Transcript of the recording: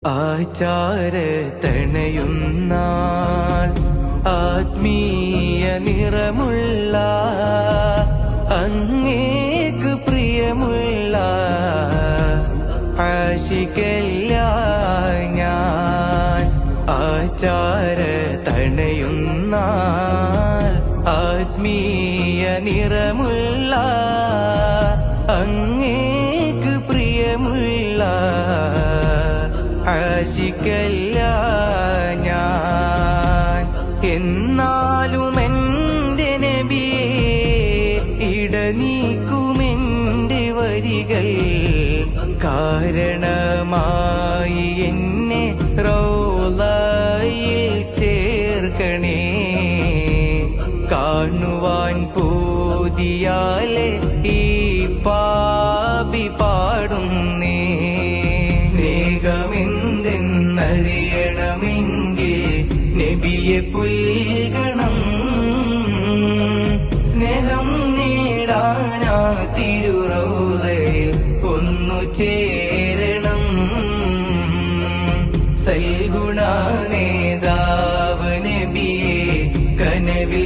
ആചാരത്തണയുന്നാൾ ആത്മീയ നിറമുള്ള അങ്ങേക്ക് പ്രിയമുള്ള ആശികല്ലായി ഞാൻ. ആചാരത്തണയുന്നാൾ ആത്മീയ നിറമുള്ള അങ്ങേക്ക് പ്രിയമുള്ള ആശിക്കല്ല ഞാൻ. എന്നാലും എന്റെ നബിയേ ഇടനീക്കുമെന്റെ വരികൾ കാരണമായി എന്നെ റൗളയിൽ ചേർക്കണേ. കാണുവാൻ പൂതിയാലെ ഈ പാപി പാടുന്നേ. സ്നേഹമെന്തെന്നറിയണമെങ്കിൽ നബിയെ പുൽകണം. സ്നേഹം നേടാനാ തിരുറൗളയിൽ ഒന്നു ചേരണം. സൽഗുണ നേതാവ് നബിയെ കനവിൽ